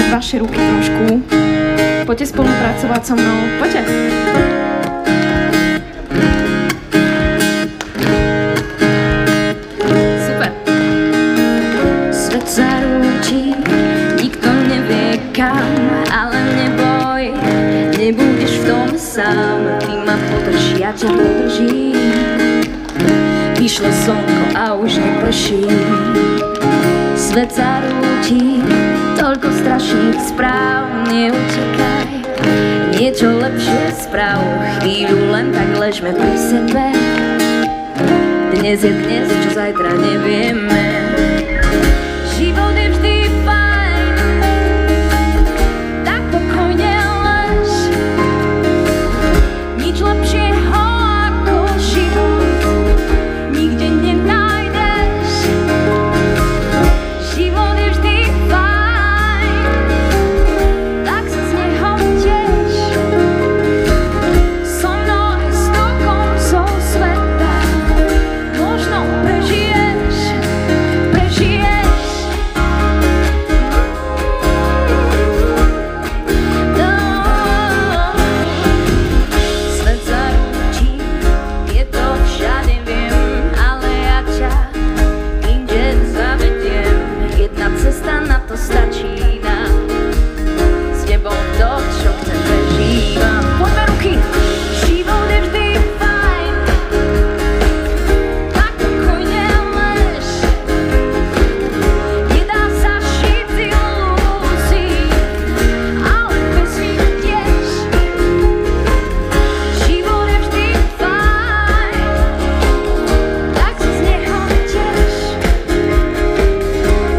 vaše ruky trošku. Poďte spolupracovať so mnou. Poďte. Super. Svet sa rúti, nikto nevie kam, ale neboj, nebudeš v tom sám. Ty ma podrží, ja ťa podržím. Vyšlo slnko a už neprší. Svet sa rúti, toľko strašných správ, neutekaj. Niečo lepšie správ, chvíľu len tak ležme pri sebe. Dnes je dnes, čo zajtra nevieme. Život je vždy fajn, tak pokojne lež. Nič lepšieho ako život nikde nenájdeš. Život je vždy fajn, tak sa z neho teš. So mnou aj s tou koncov sveta možno prežiješ, prežiješ. Svet sa rúti, je to všade viem, ale ja ťa inde zavediem. Jedna cesta na to stačí nám, s tebou to, čo chcem, prežívam. Poďme ruky! Život je vždy fajn, tak pokojne lež. Nedá sa žiť z ilúzií, ale bez nich tiež. Život je vždy fajn, tak sa z neho teš.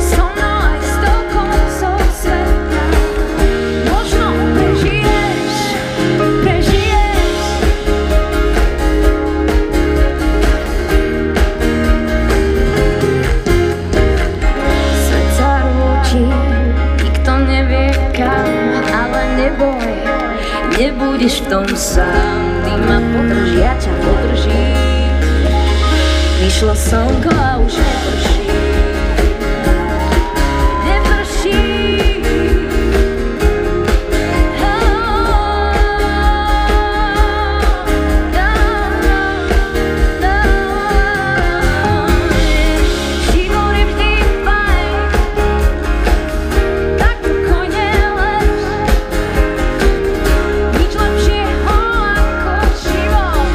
So mnou aj s tou koncov sveta možno prežiješ, prežiješ. Svet sa rúti, nikto nevie kam, ale neboj, nebudeš v tom sám. Ty ma podrží, ja ťa podržím. Vyšlo slnko a už neprší. Neprší. Život je vždy fajn, tak pokojne lež. Nič lepšieho ako život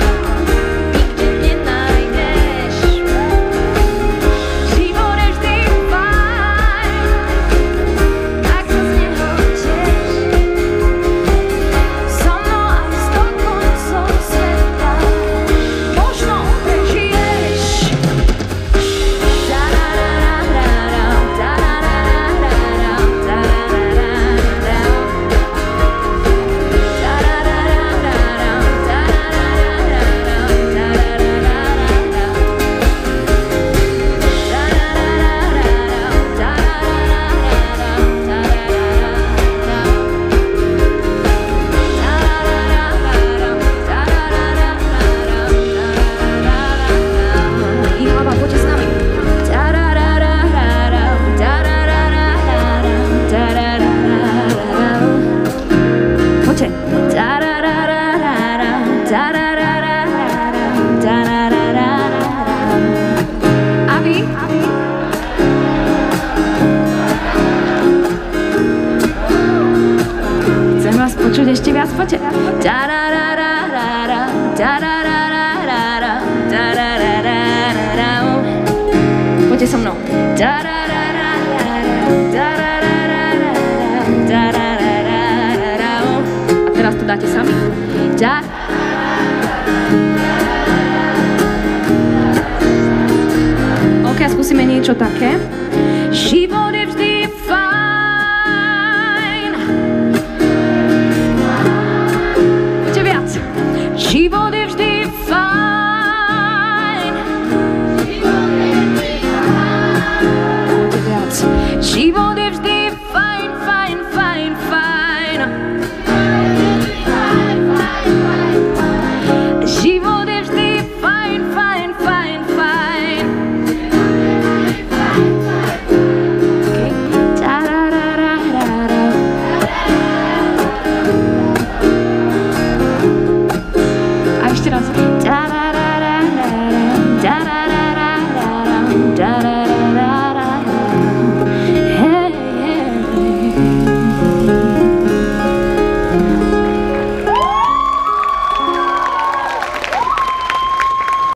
nikde nenájdeš. Život je vždy fajn, tak sa z neho teš. So mnou aj s tou koncov sveta možno prežiješ. Hlava, poďte s nami. Poďte. A vy? Chcem vás počuť ešte viac, poďte. Poďte so mnou. A teraz to dáte sami. OK, skúsime niečo také. Život